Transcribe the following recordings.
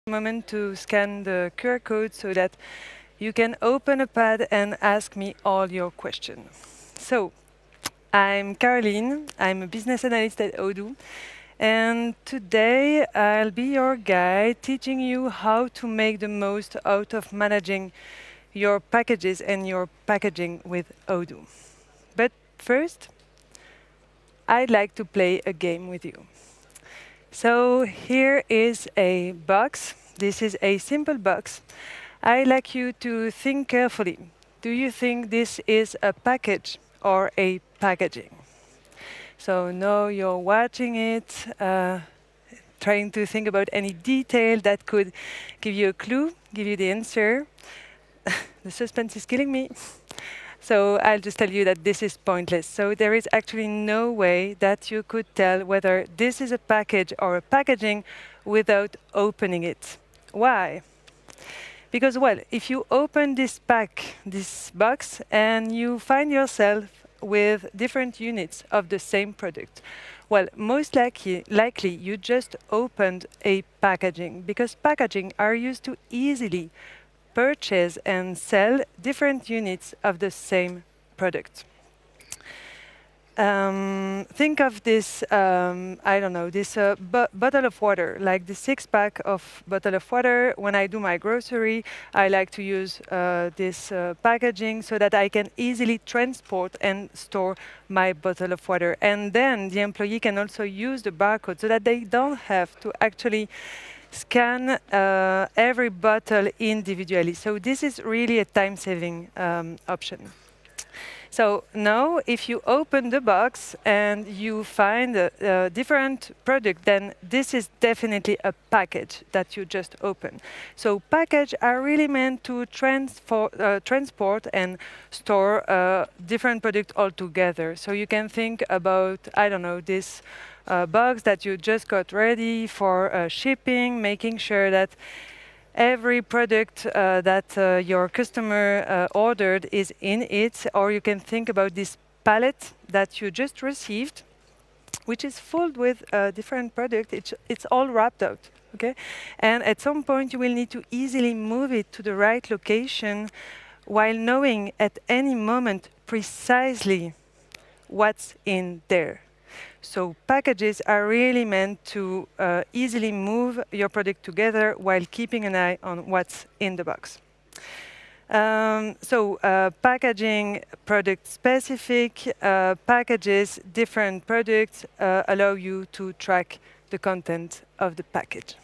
moment to scan the QR code so that you can open a pad and ask me all your questions. So, I'm Caroline. I'm a business analyst at Odoo. And today I'll be your guide teaching you how to make the most out of managing your packages and your packaging with Odoo. But first, I'd like to play a game with you. So here is a box. This is a simple box. I'd like you to think carefully. Do you think this is a package or a packaging? So now you're watching it, trying to think about any detail that could give you a clue, give you the answer. The suspense is killing me. So I'll just tell you that this is pointless. So there is actually no way that you could tell whether this is a package or a packaging without opening it. Why? Because, well, if you open this box, and you find yourself with different units of the same product, well, most likely you just opened a packaging, because packaging are used to easily purchase and sell different units of the same product. Think of this, I don't know, this bottle of water, like the 6-pack of bottle of water. When I do my grocery, I like to use this packaging so that I can easily transport and store my bottle of water. And then the employee can also use the barcode so that they don't have to actually scan every bottle individually. So this is really a time-saving option. So now, if you open the box and you find a different product, then this is definitely a package that you just opened. So packages are really meant to transport and store different products all together. So you can think about, I don't know, this box that you just got ready for shipping, making sure that every product that your customer ordered is in it, or you can think about this pallet that you just received, which is filled with different products. It's all wrapped out, okay? And at some point, you will need to easily move it to the right location while knowing at any moment precisely what's in there. So packages are really meant to easily move your product together while keeping an eye on what's in the box. Packaging product-specific packages, different products allow you to track the content of the package.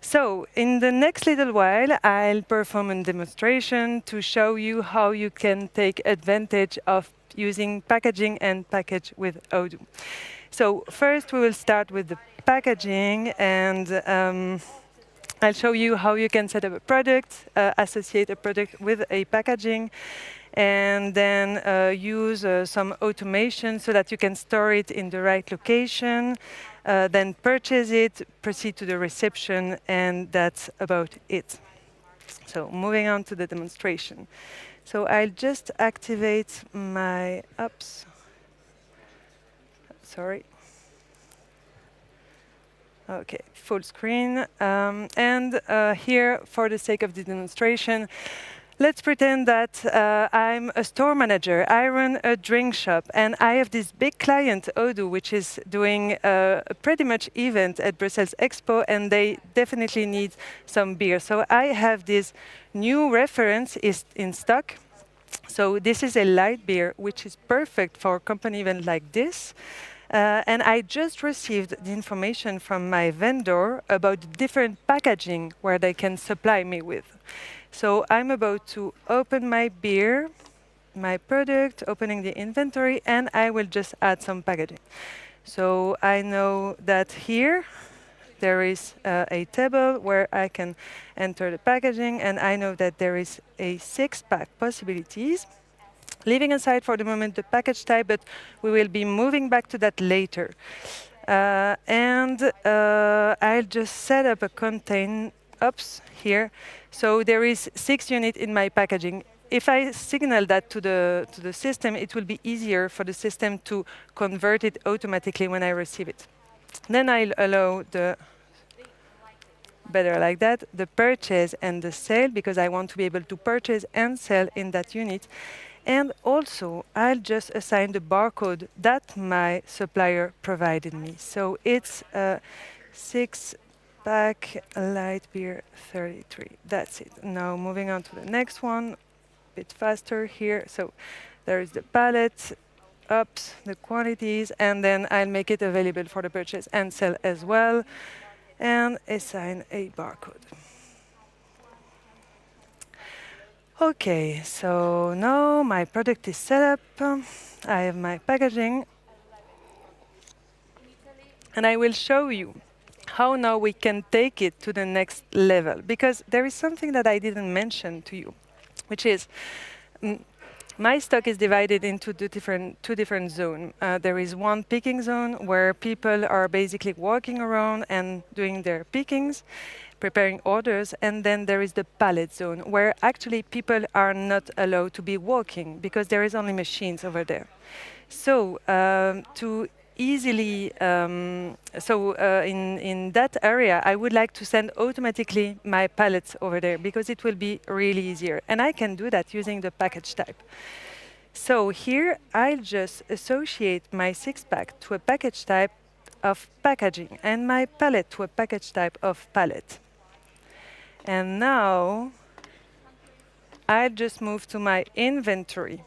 So in the next little while, I'll perform a demonstration to show you how you can take advantage of using packaging and package with Odoo. So first, we will start with the packaging, and I'll show you how you can set up a product, associate a product with a packaging, and then use some automation so that you can store it in the right location, then purchase it, proceed to the reception, and that's about it. So moving on to the demonstration. So I'll just activate my apps. Sorry. OK, full screen. And here, for the sake of the demonstration, let's pretend that I'm a store manager. I run a drink shop, and I have this big client, Odoo, which is doing a pretty much event at Brussels Expo, and they definitely need some beer. So I have this new reference in stock. So this is a light beer, which is perfect for a company event like this. And I just received the information from my vendor about the different packaging where they can supply me with. So I'm about to open my beer, my product, opening the inventory, and I will just add some packaging. So I know that here there is a table where I can enter the packaging, and I know that there is a 6-pack possibilities. Leaving aside for the moment the package type, but we will be moving back to that later. I'll just set up a contain ops here. So there is 6 units in my packaging. If I signal that to the system, it will be easier for the system to convert it automatically when I receive it. Then I'll allow the better like that, the purchase and the sale, because I want to be able to purchase and sell in that unit. And also, I'll just assign the barcode that my supplier provided me. So it's a 6-pack light beer 33. That's it. Now moving on to the next one, a bit faster here. So there is the palette, ups the quantities, and then I'll make it available for the purchase and sell as well, and assign a barcode. Okay, so now my product is set up. I have my packaging, and I will show you how now we can take it to the next level, because there is something that I didn't mention to you, which is my stock is divided into two different zones. There is one picking zone where people are basically walking around and doing their pickings, preparing orders, and then there is the pallet zone where actually people are not allowed to be walking because there is only machines over there. So to easily, in that area, I would like to send automatically my pallets over there because it will be really easier. And I can do that using the package type. So here, I'll just associate my 6-pack to a package type of packaging and my pallet to a package type of pallet. And now, I'll just move to my inventory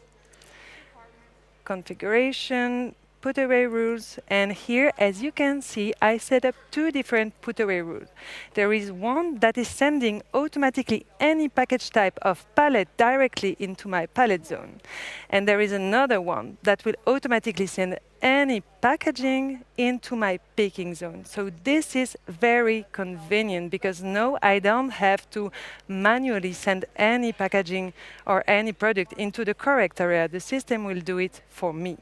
configuration, put away rules, and here, as you can see, I set up two different put away rules. There is one that is sending automatically any package type of pallet directly into my pallet zone. And there is another one that will automatically send any packaging into my picking zone. So this is very convenient because now I don't have to manually send any packaging or any product into the correct area. The system will do it for me.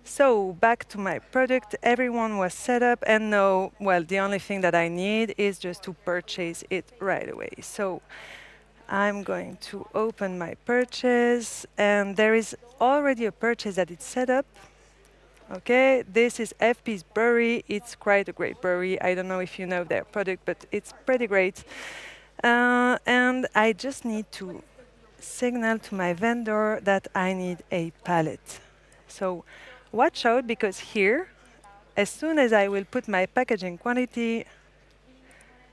So back to my product, everyone was set up, and now, well, the only thing that I need is just to purchase it right away. So I'm going to open my purchase, and there is already a purchase that is set up. Okay, this is FP's brewery. It's quite a great brewery. I don't know if you know their product, but it's pretty great. And I just need to signal to my vendor that I need a pallet. So watch out, because here, as soon as I will put my packaging quantity,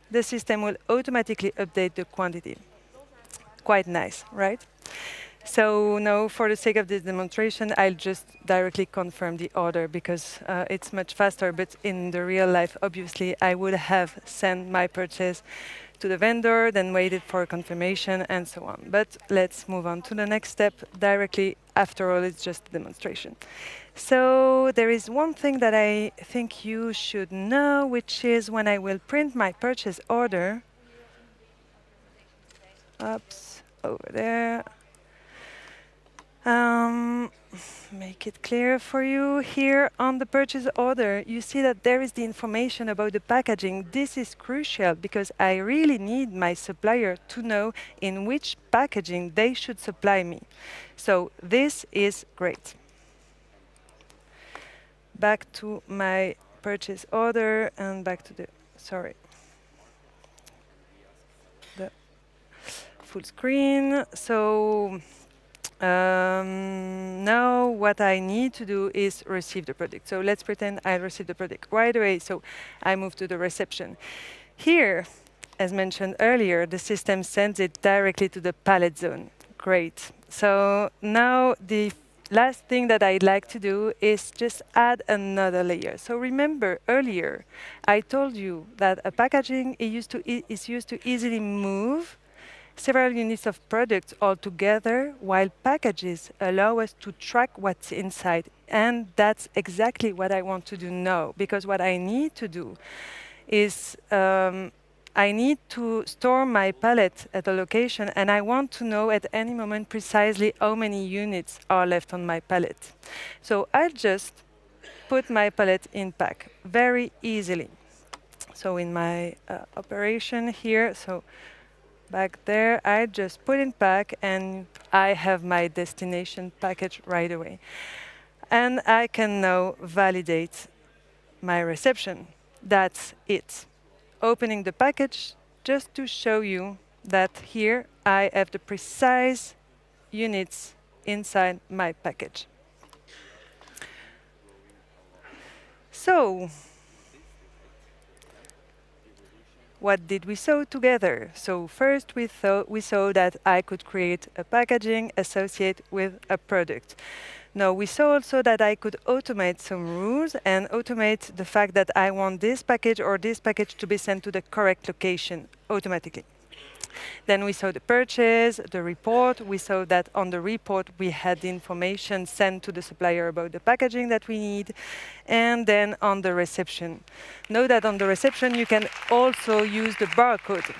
the system will automatically update the quantity. Quite nice, right? So now, for the sake of this demonstration, I'll just directly confirm the order because it's much faster. But in the real life, obviously, I would have sent my purchase to the vendor, then waited for confirmation, and so on. But let's move on to the next step directly. After all, it's just a demonstration. So there is one thing that I think you should know, which is when I will print my purchase order. Oops, over there. Make it clear for you. Here on the purchase order, you see that there is the information about the packaging. This is crucial because I really need my supplier to know in which packaging they should supply me. So this is great. Back to my purchase order and back to the, the full screen. So now what I need to do is receive the product. So let's pretend I receive the product right away. So I move to the reception. Here, as mentioned earlier, the system sends it directly to the pallet zone. Great. So now the last thing that I'd like to do is just add another layer. So remember earlier, I told you that a packaging is used to easily move several units of products all together, while packages allow us to track what's inside. And that's exactly what I want to do now, because what I need to do is I need to store my pallet at a location, and I want to know at any moment precisely how many units are left on my pallet. So I'll just put my pallet in pack very easily. So in my operation here, so back there, I just put in pack, and I have my destination package right away. And I can now validate my reception. That's it. opening the package just to show you that here I have the precise units inside my package. So, what did we saw together? So first we saw that I could create a packaging associated with a product. Now we saw also that I could automate some rules and automate the fact that I want this package or this package to be sent to the correct location automatically. Then we saw the purchase, the report. We saw that on the report we had the information sent to the supplier about the packaging that we need. And then on the reception. Know that on the reception you can also use the barcode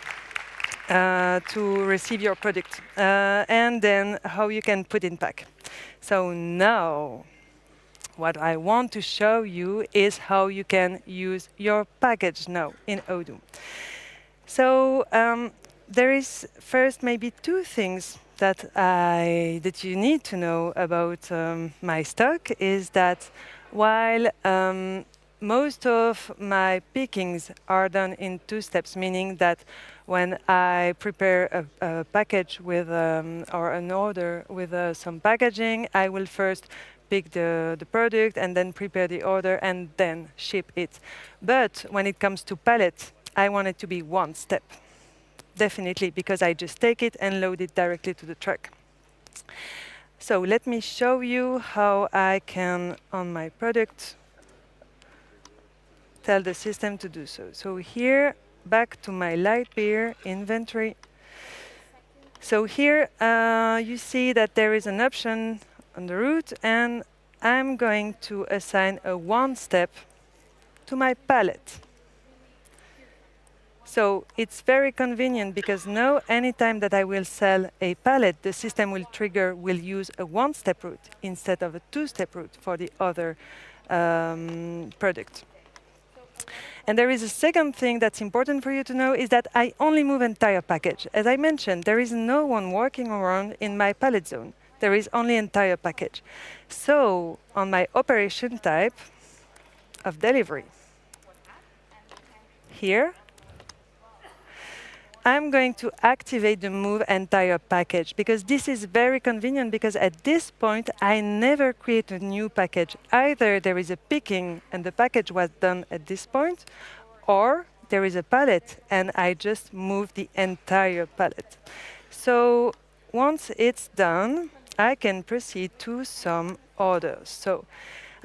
to receive your product. And then how you can put in pack. So now what I want to show you is how you can use your package now in Odoo. So there is first maybe two things that you need to know about my stock is that while most of my pickings are done in two steps, meaning that when I prepare a package with or an order with some packaging, I will first pick the product and then prepare the order and then ship it. But when it comes to pallet, I want it to be one step. Definitely, because I just take it and load it directly to the truck. So let me show you how I can, on my product, tell the system to do so. So here, back to my light beer inventory. So here you see that there is an option on the root, and I'm going to assign a one step to my pallet. So it's very convenient because now anytime that I will sell a pallet, the system will use a one-step route instead of a two-step route for the other product. And there is a second thing that's important for you to know is that I only move entire package. As I mentioned, there is no one walking around in my pallet zone. There is only entire package. So on my operation type of delivery, here, I'm going to activate the move entire package because this is very convenient because at this point, I never create a new package. Either there is a picking and the package was done at this point, or there is a pallet and I just move the entire pallet. So once it's done, I can proceed to some orders. So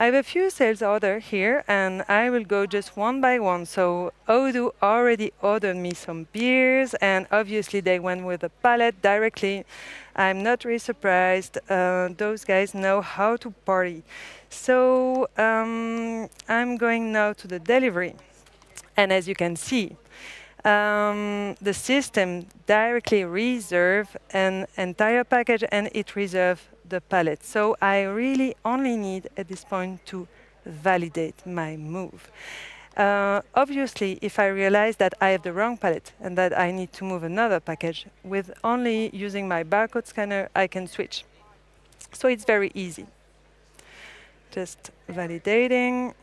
I have a few sales orders here, and I will go just one by one. So Odoo already ordered me some beers, and obviously they went with a pallet directly. I'm not really surprised. Those guys know how to party. So I'm going now to the delivery. And as you can see, the system directly reserves an entire package, and it reserves the pallet. So I really only need at this point to validate my move. Obviously, if I realize that I have the wrong pallet and that I need to move another package, with only using my barcode scanner, I can switch. So it's very easy. Just validating.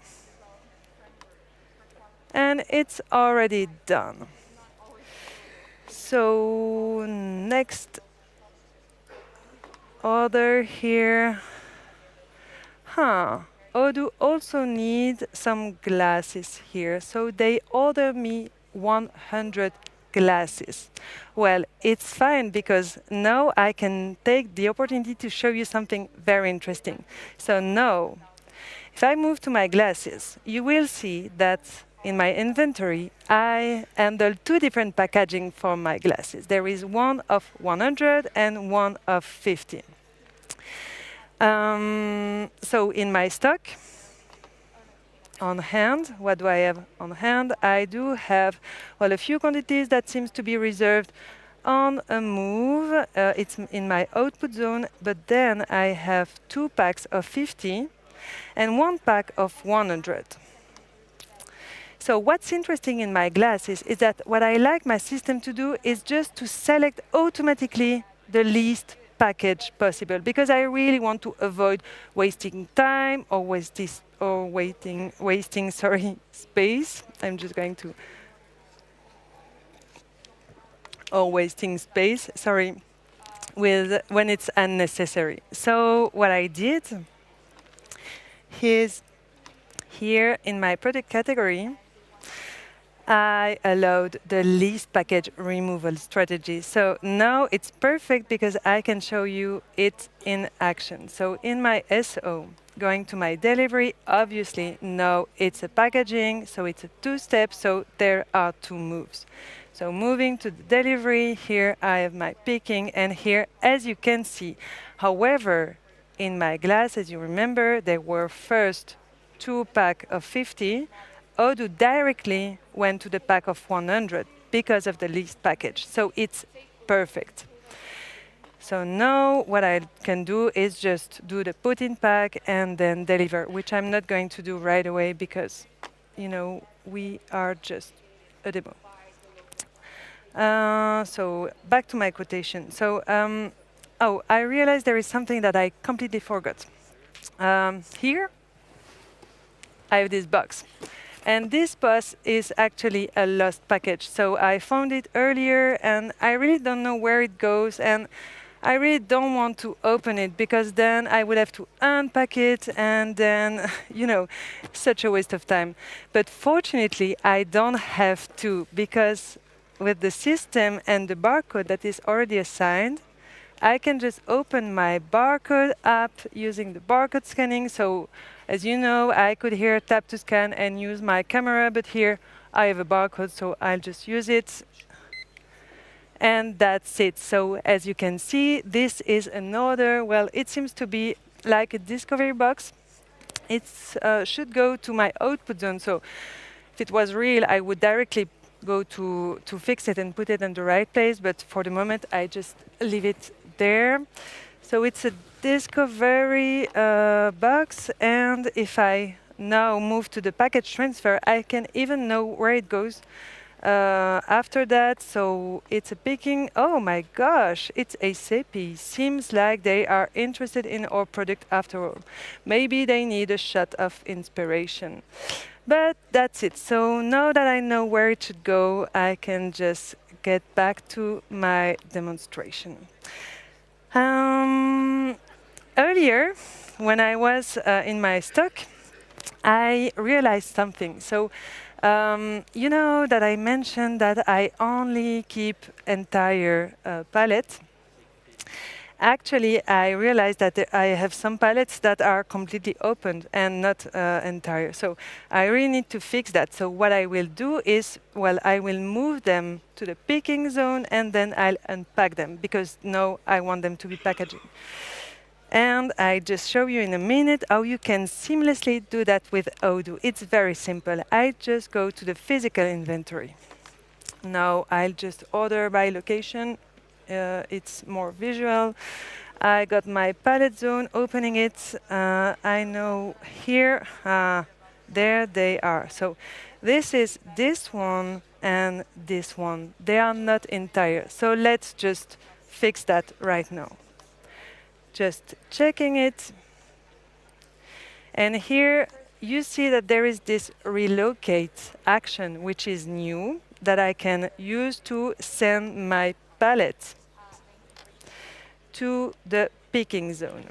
And it's already done. So next order here. Odoo also needs some glasses here. So they order me 100 glasses. Well, it's fine because now I can take the opportunity to show you something very interesting. So now, if I move to my glasses, you will see that in my inventory, I handle two different packaging for my glasses. There is one of 100 and one of 50. So in my stock, on hand, what do I have on hand? I do have, well, a few quantities that seems to be reserved on a move. It's in my output zone, but then I have 2 packs of 50 and 1 pack of 100. So what's interesting in my glasses is that what I like my system to do is just to select automatically the least package possible, because I really want to avoid wasting time or wasting space. I'm just going to or wasting space, sorry, with when it's unnecessary. So what I did is here in my product category, I allowed the least package removal strategy. So now it's perfect because I can show you it in action. So in my SO, going to my delivery, obviously now it's a packaging, so it's a two-step, so there are two moves. So moving to the delivery, here I have my picking, and here, as you can see, however, in my glass, as you remember, there were first 2 pack of 50. Odoo directly went to the pack of 100 because of the least package. So it's perfect. So now what I can do is just do the put in pack and then deliver, which I'm not going to do right away because, we are just a demo. So back to my quotation. So, I realized there is something that I completely forgot. Here, I have this box. And this bus is actually a lost package. So I found it earlier, and I really don't know where it goes. And I really don't want to open it, because then I would have to unpack it, and then, such a waste of time. But fortunately, I don't have to, because with the system and the barcode that is already assigned, I can just open my barcode app using the barcode scanning. So as you know, I could here tap to scan and use my camera, but here I have a barcode, so I'll just use it. And that's it. So as you can see, this is another, well, it seems to be like a discovery box. It should go to my output zone. So if it was real, I would directly go to fix it and put it in the right place. But for the moment, I just leave it there. So it's a discovery box. And if I now move to the package transfer, I can even know where it goes after that. So it's a picking. Oh my gosh, it's ASAP. Seems like they are interested in our product after all. Maybe they need a shot of inspiration. But that's it. So now that I know where it should go, I can just get back to my demonstration. Earlier, when I was in my stock, I realized something. So you know that I mentioned that I only keep entire palette. Actually, I realized that I have some palettes that are completely opened and not entire. So I really need to fix that. So what I will do is, well, I will move them to the picking zone, and then I'll unpack them, because now I want them to be packaging. And I just show you in a minute how you can seamlessly do that with Odoo. It's very simple. I just go to the physical inventory. Now I'll just order by location. It's more visual. I got my palette zone, opening it. I know here, there they are. So this is this one and this one. They are not entire. So let's just fix that right now. Just checking it. And here you see that there is this relocate action, which is new, that I can use to send my palette to the picking zone.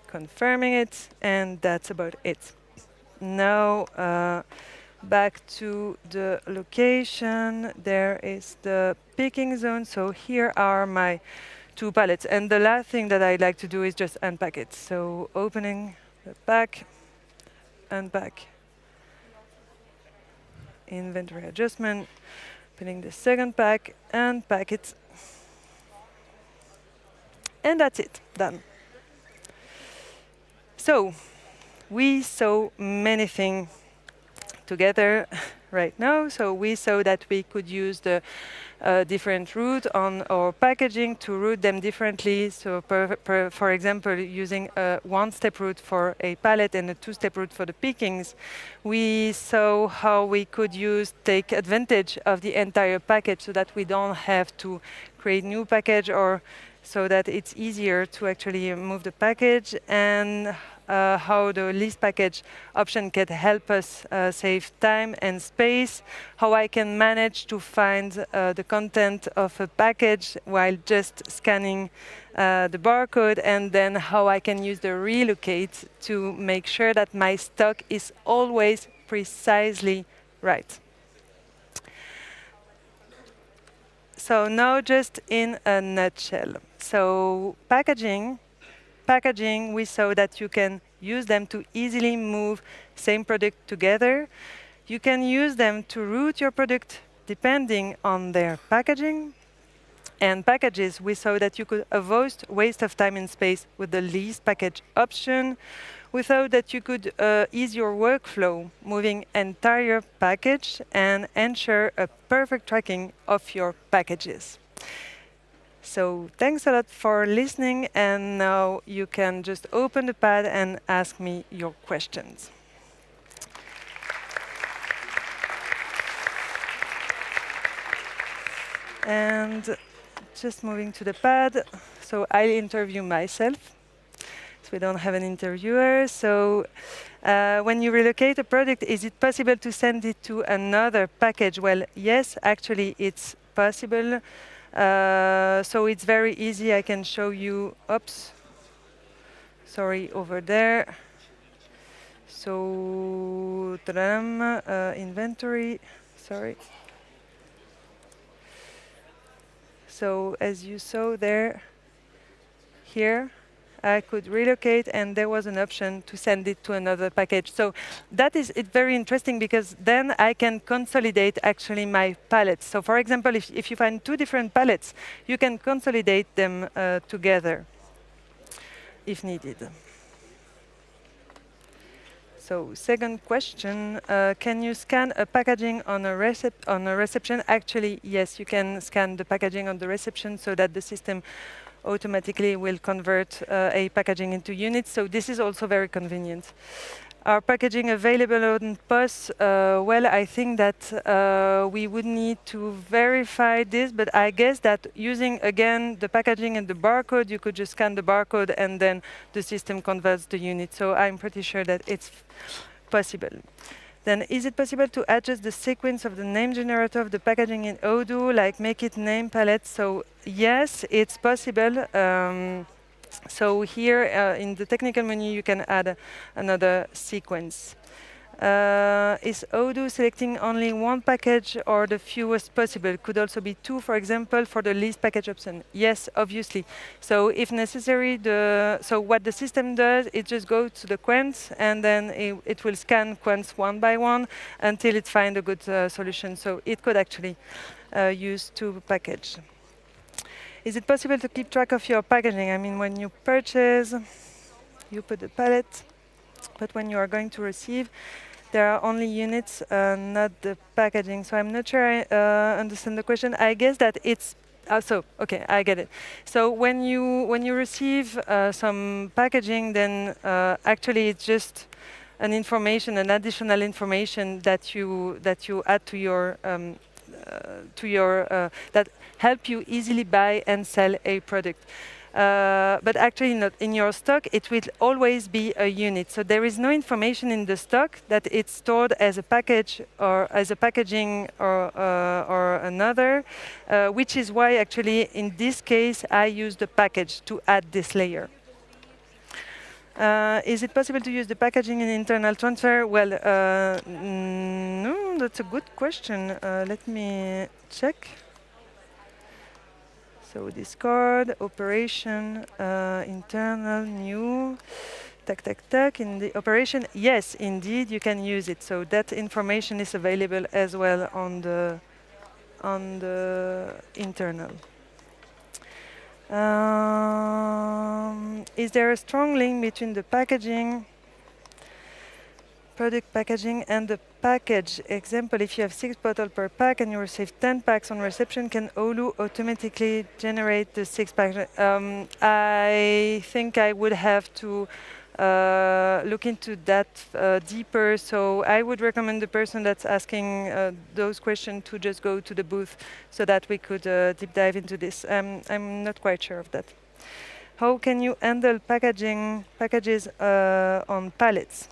Confirming it, and that's about it. Now back to the location. There is the picking zone. So here are my 2 palettes. And the last thing that I'd like to do is just unpack it. So opening the pack, unpack, inventory adjustment, opening the second pack, unpack it. And that's it, done. So we saw many things together right now. So we saw that we could use the different route on our packaging to route them differently. So for example, using a 1-step route for a palette and a 2-step route for the pickings. We saw how we could take advantage of the entire package so that we don't have to create new package or so that it's easier to actually move the package, and how the list package option can help us save time and space, how I can manage to find the content of a package while just scanning the barcode, and then how I can use the relocate to make sure that my stock is always precisely right. So now just in a nutshell. So packaging, we saw that you can use them to easily move same product together. You can use them to route your product depending on their packaging. And packages, we saw that you could avoid waste of time and space with the least package option. We thought that you could ease your workflow, moving entire package and ensure a perfect tracking of your packages. So thanks a lot for listening, and now you can just open the pad and ask me your questions. And just moving to the pad, so I'll interview myself. So we don't have an interviewer. So when you relocate a product, is it possible to send it to another package? Well, yes, actually it's possible. So it's very easy. I can show you, oops, sorry, over there. So, inventory, sorry. So as you saw there, here, I could relocate, and there was an option to send it to another package. So that is very interesting, because then I can consolidate actually my palettes. So for example, if you find two different palettes, you can consolidate them together if needed. So second question, can you scan a packaging on a reception? Actually, yes, you can scan the packaging on the reception so that the system automatically will convert a packaging into units. So this is also very convenient. Are packaging available on POS? Well, I think that we would need to verify this, but I guess that using, again, the packaging and the barcode, you could just scan the barcode and then the system converts the unit. So I'm pretty sure that it's possible. Then, is it possible to adjust the sequence of the name generator of the packaging in Odoo, like make it name palette? So yes, it's possible. So here in the technical menu, you can add another sequence. Is Odoo selecting only one package or the fewest possible? Could also be two, for example, for the least package option. Yes, obviously. So if necessary, so what the system does, it just goes to the quants, and then it will scan quants one by one until it finds a good solution. So it could actually use two packages. Is it possible to keep track of your packaging? I mean, when you purchase, you put the palette, but when you are going to receive, there are only units, not the packaging. So I'm not sure I understand the question. I guess that it's also okay. I get it. So when you receive some packaging, then actually it's just an additional information that you add to your that help you easily buy and sell a product. But actually, not in your stock, it will always be a unit. So there is no information in the stock that it's stored as a package or as a packaging or another, which is why actually in this case I use the package to add this layer. Is it possible to use the packaging in internal transfer? Well, no, that's a good question. Let me check. So discard, operation, internal, new, in the operation. Yes, indeed, you can use it. So that information is available as well on the internal. Is there a strong link between the packaging, product packaging, and the package? Example, if you have 6 bottles per pack and you receive 10 packs on reception, can Odoo automatically generate the 6 packs? I think I would have to look into that deeper. So I would recommend the person that's asking those questions to just go to the booth so that we could deep dive into this. I'm not quite sure of that. How can you handle packages on pallets?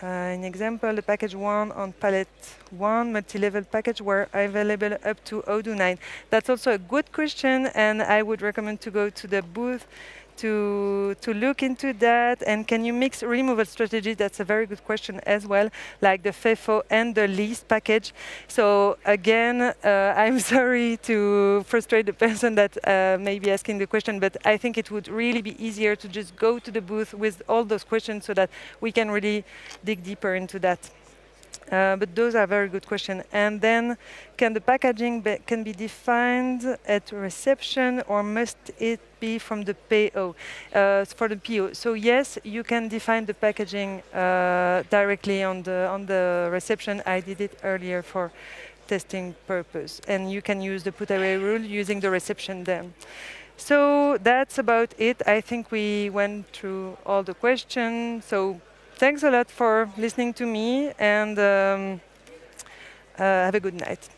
An example, the package 1 on pallet 1 multi-level package were available up to Odoo 9. That's also a good question, and I would recommend to go to the booth to look into that. And can you mix removal strategy? That's a very good question as well, like the FIFO and the least package. So again, I'm sorry to frustrate the person that may be asking the question, but I think it would really be easier to just go to the booth with all those questions so that we can really dig deeper into that. But those are very good questions. And then, can the packaging can be defined at reception, or must it be from the PO? For the PO, so yes, you can define the packaging directly on the reception. I did it earlier for testing purpose, and you can use the put away rule using the reception there. So that's about it. I think we went through all the questions. So thanks a lot for listening to me, and have a good night.